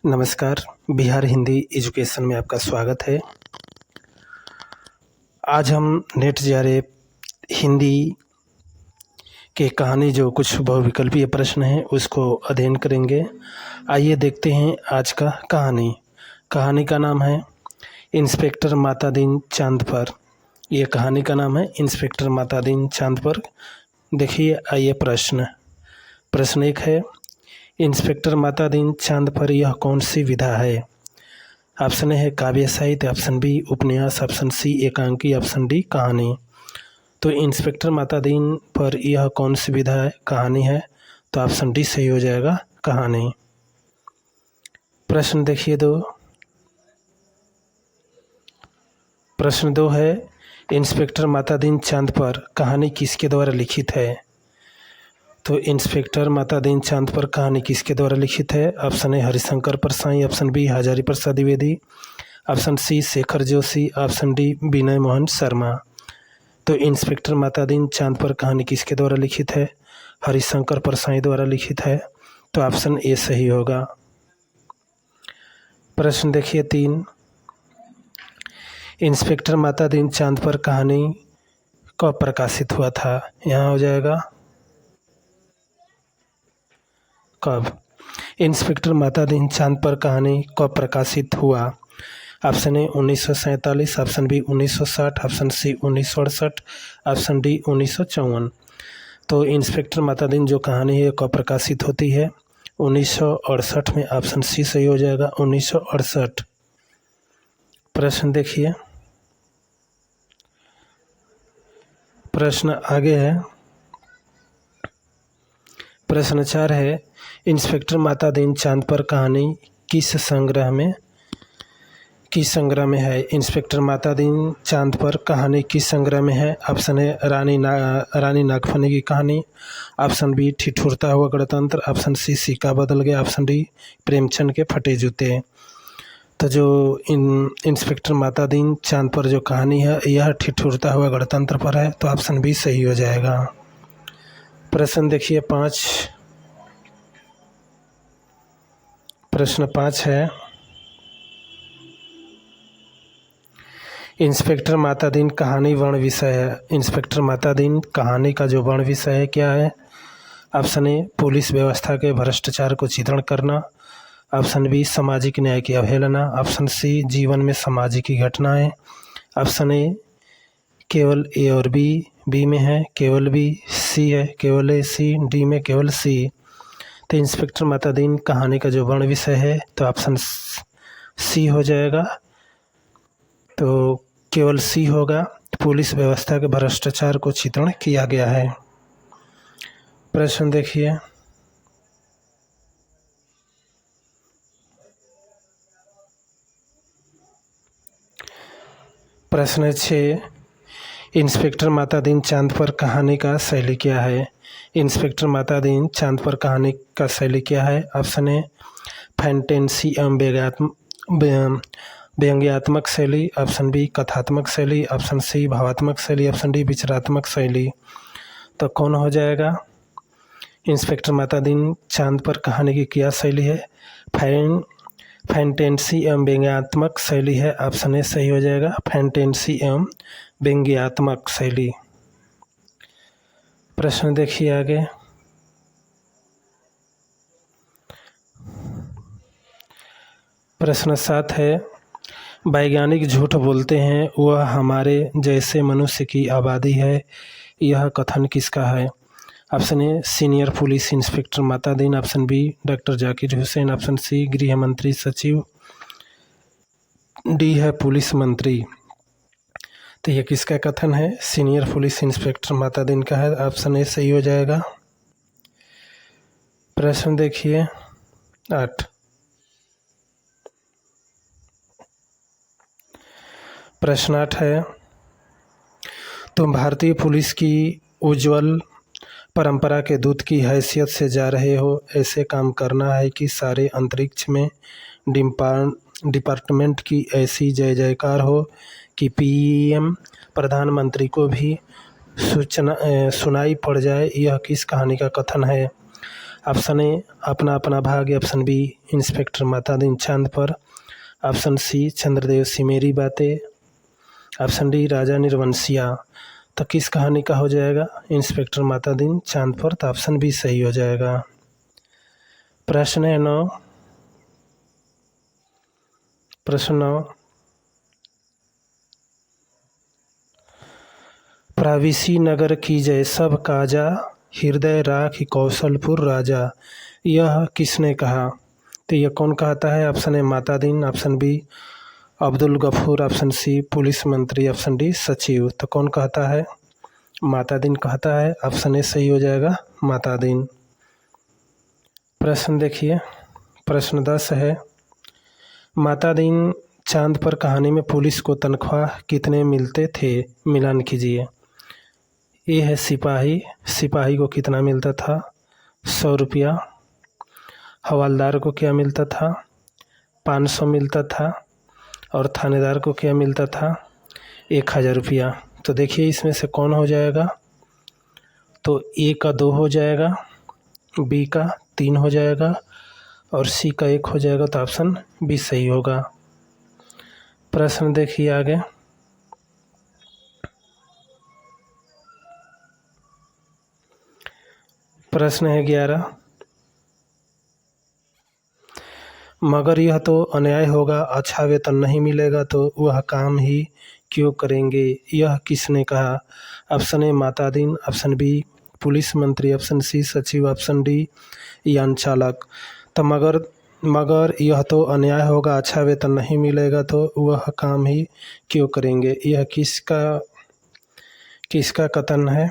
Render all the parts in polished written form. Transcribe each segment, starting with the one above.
नमस्कार, बिहार हिंदी एजुकेशन में आपका स्वागत है। आज हम नेट जे हिंदी के कहानी जो कुछ बहुविकल्पीय प्रश्न हैं उसको अध्ययन करेंगे। आइए देखते हैं आज का कहानी। कहानी का नाम है इंस्पेक्टर मातादीन चांद पर। ये कहानी का नाम है इंस्पेक्टर मातादीन चांद पर। देखिए, आइए प्रश्न एक है, इंस्पेक्टर मातादीन चांद पर यह कौन सी विधा है? ऑप्शन ए है काव्य साहित्य, ऑप्शन बी उपन्यास, ऑप्शन सी एकांकी, ऑप्शन डी कहानी। तो इंस्पेक्टर मातादीन पर यह कौन सी विधा है? कहानी है। तो ऑप्शन डी सही हो जाएगा, कहानी। प्रश्न देखिए प्रश्न 2 है, इंस्पेक्टर मातादीन चांद पर कहानी किसके द्वारा लिखित है? तो इंस्पेक्टर मातादीन चांद पर कहानी किसके द्वारा लिखित है? Option A Harishankar Parsai, option B Hazari Prasad Dwivedi, option C Shekhar Joshi, option D Vinay Mohan Sharma. तो इंस्पेक्टर मातादीन चांद पर कहानी किसके द्वारा लिखित है? हरिशंकर परसाई द्वारा लिखित है। तो ऑप्शन ए सही होगा। प्रश्न देखिए 3, इंस्पेक्टर मातादीन चांद पर कहानी कब प्रकाशित हुआ था? यहाँ हो जाएगा कब। इंस्पेक्टर मातादीन चांद पर कहानी कब प्रकाशित हुआ? Option A 1947, option B 1960, option C 1968, option D 1954। तो इंस्पेक्टर मातादीन जो कहानी है कब प्रकाशित होती है? 1968 में। ऑप्शन सी सही हो जाएगा, 1968। प्रश्न देखिए, प्रश्न आगे है। प्रश्न 4 है, इंस्पेक्टर मातादीन चांद पर कहानी किस संग्रह में है? इंस्पेक्टर मातादीन चांद पर कहानी किस संग्रह में है? ऑप्शन ए रानी नागफनी की कहानी, ऑप्शन बी ठिठुरता हुआ गणतंत्र, ऑप्शन सी सिक्का बदल गया, ऑप्शन डी प्रेमचंद के फटे जूते। तो जो इंस्पेक्टर मातादीन चांद पर जो कहानी है यह ठिठुरता हुआ गणतंत्र पर है। तो ऑप्शन बी सही हो जाएगा। प्रश्न देखिए 5। प्रश्न 5 है, इंस्पेक्टर मातादीन कहानी वर्ण विषय है। इंस्पेक्टर मातादीन कहानी का जो वर्ण विषय है क्या है? ऑप्शन ए पुलिस व्यवस्था के भ्रष्टाचार को चित्रण करना, ऑप्शन बी सामाजिक न्याय की अवहेलना, ऑप्शन सी जीवन में सामाजिक घटनाएं, ऑप्शन ए केवल ए और बी में है केवल बी, सी है केवल ए, सी डी में केवल सी। तो इंस्पेक्टर मातादीन कहानी का जो वर्ण विषय है तो ऑप्शन सी हो जाएगा। तो केवल सी होगा, पुलिस व्यवस्था के भ्रष्टाचार को चित्रण किया गया है। प्रश्न देखिए, प्रश्न 6, इंस्पेक्टर मातादीन चांद पर कहानी का शैली क्या है? इंस्पेक्टर मातादीन चांद पर कहानी का शैली क्या है? ऑप्शन ए फैंटेसी एवं व्यंग्यात्मक शैली, ऑप्शन बी कथात्मक शैली, ऑप्शन सी भावात्मक शैली, ऑप्शन डी विचारात्मक शैली। तो कौन हो जाएगा? इंस्पेक्टर मातादीन चांद पर कहानी की क्या शैली है? फैंटेसी एवं व्यंग्यात्मक शैली है। ऑप्शन ए सही हो जाएगा, फैंटेसी एवं व्यंग्यात्मक शैली। प्रश्न देखिए आगे। प्रश्न 7 है, वैज्ञानिक झूठ बोलते हैं वह हमारे जैसे मनुष्य की आबादी है, यह कथन किसका है? Option A senior police inspector Matadeen, option B doctor Zakir Hussain, option C गृह मंत्री सचिव, डी है पुलिस मंत्री। तो यह किसका कथन है? सीनियर पुलिस इंस्पेक्टर मातादीन का है। ऑप्शन ए सही हो जाएगा। प्रश्न देखिए 8। प्रश्न 8 है, तुम भारतीय पुलिस की उज्जवल परंपरा के दूत की हैसियत से जा रहे हो। ऐसे काम करना है कि सारे अंतरिक्ष में डिपार्टमेंट की ऐसी जय जयकार हो कि पीएम प्रधानमंत्री को भी सूचना सुनाई पड़ जाए। यह किस कहानी का कथन है? ऑप्शन ए अपना अपना भाग्य, ऑप्शन बी इंस्पेक्टर मातादीन चांद पर, ऑप्शन सी चंद्रदेव से मेरी बातें, ऑप्शन डी राजा निर्वंशिया। तो किस कहानी का हो जाएगा इंस्पेक्टर मातादीन चांद पर? तो ऑप्शन बी सही हो जाएगा। प्रश्न है 9। प्रश्न 9, प्राविसी नगर की जय सब काजा, हृदय राखी कौशलपुर राजा। यह किसने कहा? तो यह कौन कहता है? Option A Matadeen, option B Abdul Gafoor, option C police मंत्री, ऑप्शन डी सचिव। तो कौन कहता है? मातादीन कहता है। ऑप्शन ए सही हो जाएगा, मातादीन। प्रश्न देखिए, प्रश्न 10 है, मातादीन चांद पर कहानी में पुलिस को तनख्वाह कितने मिलते थे? मिलान कीजिए। ए है सिपाही, सिपाही को कितना मिलता था? 100 रुपया। हवलदार को क्या मिलता था? 500 मिलता था। और थानेदार को क्या मिलता था? 1000 रुपया। तो देखिए इसमें से कौन हो जाएगा? तो ए का 2 हो जाएगा, बी का 3 हो जाएगा और सी का 1 हो जाएगा। तो ऑप्शन बी सही होगा। प्रश्न देखिए आगे, प्रश्न है 11, मगर यह तो अन्याय होगा, अच्छा वेतन नहीं मिलेगा तो वह काम ही क्यों करेंगे? यह किसने कहा? Option A Matadeen, option B police मंत्री, ऑप्शन सी सचिव, ऑप्शन डी यान चालक। तो मगर यह तो अन्याय होगा, अच्छा वेतन नहीं मिलेगा तो वह काम ही क्यों करेंगे? यह किसका कथन है?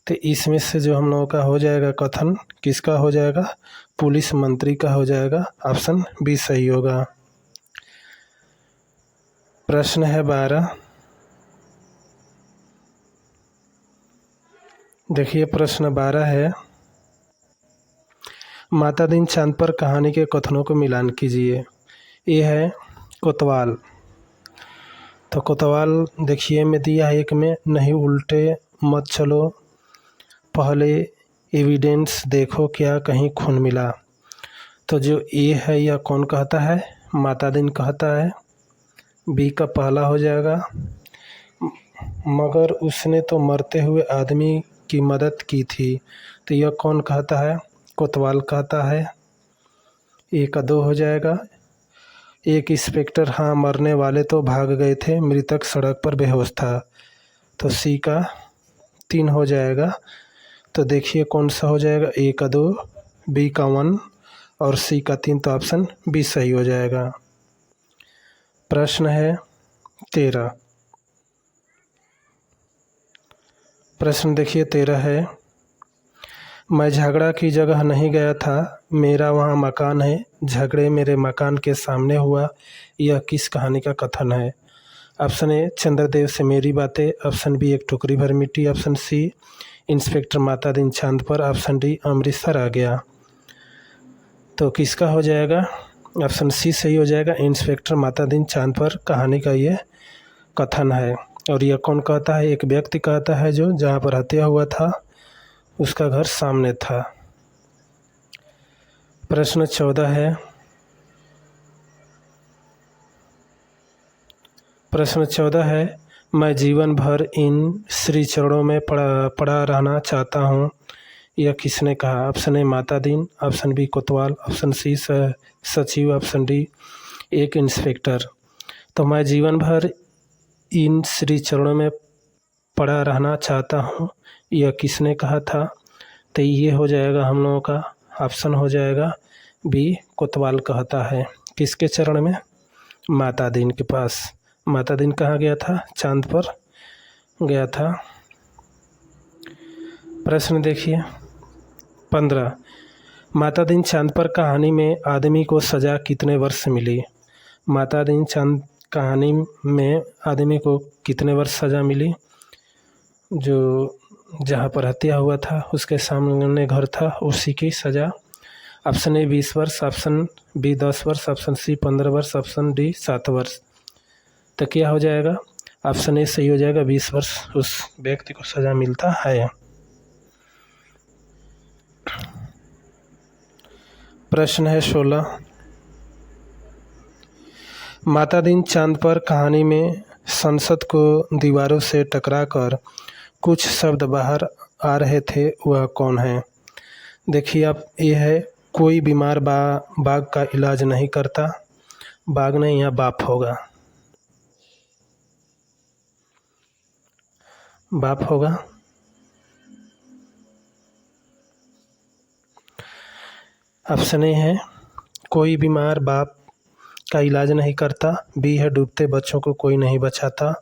तो इसमें से जो हम लोगों का हो जाएगा कथन, किसका हो जाएगा? पुलिस मंत्री का हो जाएगा। ऑप्शन बी सही होगा। प्रश्न है 12, देखिए प्रश्न 12 है, मातादीन चांद पर कहानी के कथनों को मिलान कीजिए। ये है कोतवाल। तो कोतवाल देखिए में दिया है, एक में नहीं उल्टे मत चलो, पहले एविडेंस देखो क्या कहीं खून मिला। तो जो ए है यह कौन कहता है? मातादीन कहता है। बी का पहला हो जाएगा, मगर उसने तो मरते हुए आदमी की मदद की थी। तो यह कौन कहता है? कोतवाल कहता है। ए का 2 हो जाएगा, एक इंस्पेक्टर हाँ मरने वाले तो भाग गए थे, मृतक सड़क पर बेहोश था। तो सी का 3 हो जाएगा। तो देखिए कौन सा हो जाएगा? ए का 2, बी का 1 और सी का 3। तो ऑप्शन बी सही हो जाएगा। प्रश्न है 13, प्रश्न देखिए 13 है, मैं झगड़ा की जगह नहीं गया था, मेरा वहाँ मकान है, झगड़े मेरे मकान के सामने हुआ। यह किस कहानी का कथन है? ऑप्शन ए चंद्रदेव से मेरी बातें, ऑप्शन बी एक टोकरी भर मिट्टी, ऑप्शन सी इंस्पेक्टर मातादीन चांद पर, ऑप्शन डी अमृतसर आ गया। तो किसका हो जाएगा? ऑप्शन सी सही हो जाएगा, इंस्पेक्टर मातादीन चांद पर कहानी का ये कथन है। और यह कौन कहता है? एक व्यक्ति कहता है जो जहाँ पर हत्या हुआ था उसका घर सामने था। प्रश्न 14 है, प्रश्न 14 है, मैं जीवन भर इन श्री चरणों में पड़ा रहना चाहता हूँ। यह किसने कहा? Option A Matadeen, option B कोतवाल, ऑप्शन सी सचिव, ऑप्शन डी एक इंस्पेक्टर। तो मैं जीवन भर इन श्री चरणों में पड़ा रहना चाहता हूँ, यह किसने कहा था? तो ये हो जाएगा हम लोगों का ऑप्शन हो जाएगा बी कोतवाल कहता है। किसके चरण में? मातादीन के पास। मातादीन कहाँ गया था? चांद पर गया था। प्रश्न देखिए 15, मातादीन चांद पर कहानी में आदमी को सज़ा कितने वर्ष मिली? मातादीन चांद कहानी में आदमी को कितने वर्ष सज़ा मिली? जो जहाँ पर हत्या हुआ था उसके सामने घर था, उसी की सज़ा। ऑप्शन ए 20 वर्ष, ऑप्शन बी 10 वर्ष, ऑप्शन सी 15 वर्ष, ऑप्शन डी 7 वर्ष। तो क्या हो जाएगा? ऑप्शन ए सही हो जाएगा, 20 वर्ष उस व्यक्ति को सज़ा मिलता है। प्रश्न है 16। माता दिन चांद पर कहानी में संसद को दीवारों से टकराकर कुछ शब्द बाहर आ रहे थे, वह कौन है? देखिए आप, ये है कोई बीमार बाघ का इलाज नहीं करता। बाघ नहीं, यहाँ बाप होगा। बाप होगा। ऑप्शन ए है कोई बीमार बाप का इलाज नहीं करता। बी है डूबते बच्चों को कोई नहीं बचाता।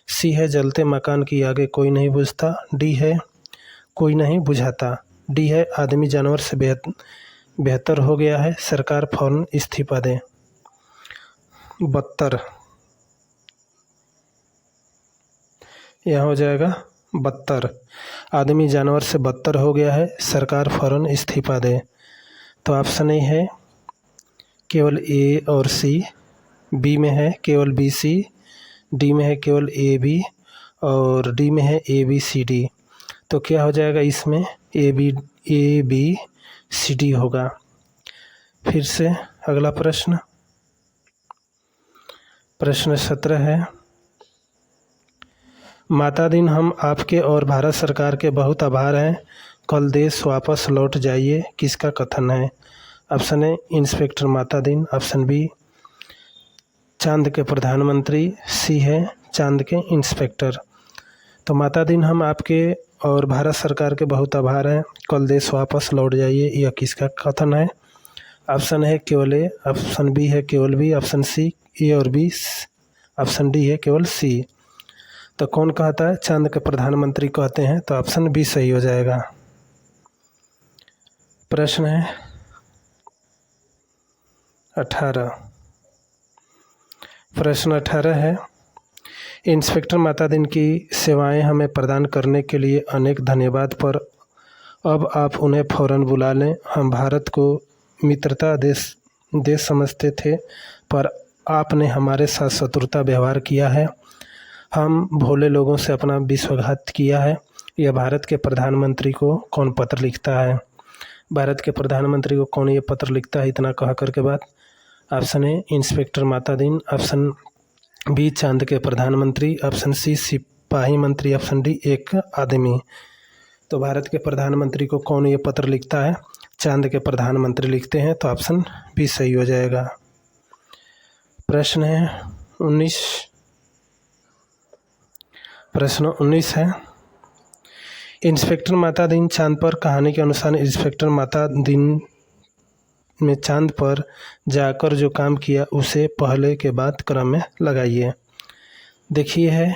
सी है जलते मकान की आगे कोई नहीं बुझता। डी है कोई नहीं बुझाता। डी है आदमी जानवर से बेहतर हो गया है, सरकार फौरन इस्तीफा दे। 72 यहाँ हो जाएगा 72। आदमी जानवर से बदतर हो गया है, सरकार फौरन इस्तीफा दे। तो ऑप्शन ए है केवल ए और सी। बी में है केवल बी सी। डी में है केवल ए बी और डी में है ए बी सी डी। तो क्या हो जाएगा इसमें? ए बी सी डी होगा। फिर से अगला प्रश्न 17 है। माता दिन हम आपके और भारत सरकार के बहुत आभार हैं, कल देश वापस लौट जाइए, किसका कथन है? ऑप्शन ए इंस्पेक्टर माता दिन। ऑप्शन बी चांद के प्रधानमंत्री। सी है चांद के इंस्पेक्टर। तो माता दिन हम आपके और भारत सरकार के बहुत आभार हैं, कल देश वापस लौट जाइए, यह किसका कथन है? ऑप्शन है केवल ए। ऑप्शन बी है केवल बी। ऑप्शन सी ए और बी। ऑप्शन डी है केवल सी। तो कौन कहता है? चांद के प्रधानमंत्री कहते हैं। तो ऑप्शन बी सही हो जाएगा। प्रश्न है 18। प्रश्न 18 है। इंस्पेक्टर माता दिन की सेवाएं हमें प्रदान करने के लिए अनेक धन्यवाद, पर अब आप उन्हें फ़ौरन बुला लें। हम भारत को मित्रता देश समझते थे, पर आपने हमारे साथ शत्रुता व्यवहार किया है। हम भोले लोगों से अपना विश्वासघात किया है। यह भारत के प्रधानमंत्री को कौन पत्र लिखता है? भारत के प्रधानमंत्री को कौन ये पत्र लिखता है? इतना कह कर के बाद ऑप्शन ए इंस्पेक्टर माता दिन। ऑप्शन बी चांद के प्रधानमंत्री। ऑप्शन सी सिपाही मंत्री। ऑप्शन डी एक आदमी। तो भारत के प्रधानमंत्री को कौन ये पत्र लिखता है? चांद के प्रधानमंत्री लिखते हैं। तो ऑप्शन बी सही हो जाएगा। प्रश्न है 19। प्रश्न 19 है। इंस्पेक्टर माता दिन चांद पर कहानी के अनुसार इंस्पेक्टर माता दिन में चांद पर जाकर जो काम किया उसे पहले के बाद क्रम में लगाइए। देखिए है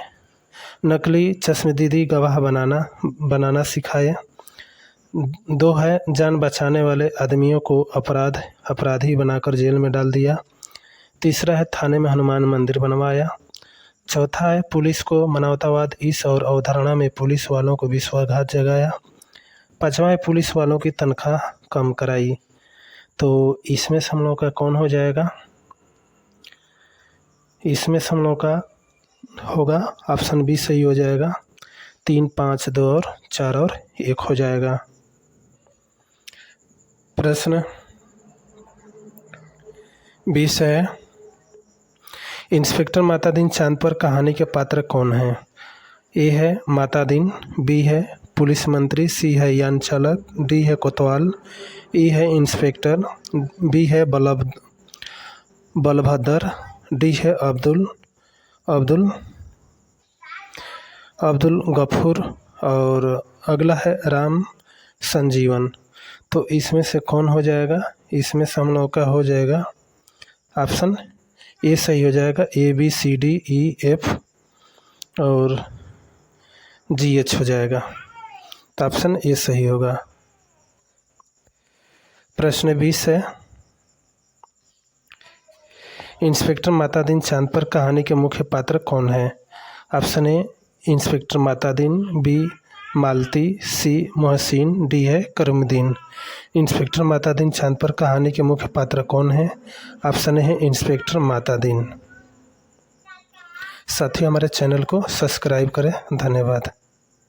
नकली चश्मदीदी गवाह बनाना सिखाए। 2 है जान बचाने वाले आदमियों को अपराधी बनाकर जेल में डाल दिया। तीसरा है थाने में हनुमान मंदिर बनवाया। चौथा है पुलिस को मानवतावाद इस और अवधारणा में पुलिस वालों को विश्वासघात जगाया। 5वां है पुलिस वालों की तनख्वाह कम कराई। तो इसमें से हम लोग का कौन हो जाएगा? इसमें से हम लोग का होगा ऑप्शन बी सही हो जाएगा। 3, 5, 2 और 4 और 1 हो जाएगा। प्रश्न 20 है। इंस्पेक्टर माता दिन चांद पर कहानी के पात्र कौन हैं? ए है माता दिन। बी है पुलिस मंत्री। सी है यान चालक। डी है कोतवाल। ई है इंस्पेक्टर। बी है बलभद्र। डी है अब्दुल गफूर और अगला है राम संजीवन। तो इसमें से कौन हो जाएगा? इसमें से हम लोग का हो जाएगा ऑप्शन ए सही हो जाएगा। A B C D E F और जी एच हो जाएगा। तो ऑप्शन ए सही होगा। प्रश्न 20 है। इंस्पेक्टर माता दिन चांद पर कहानी के मुख्य पात्र कौन है? ऑप्शन ए इंस्पेक्टर माता दिन। बी मालती। सी मोहसिन। डी है करीमुद्दीन। इंस्पेक्टर माता दिन चांद पर कहानी के मुख्य पात्र कौन है? ऑप्शन ए है इंस्पेक्टर माता दिन। साथियों हमारे चैनल को सब्सक्राइब करें। धन्यवाद।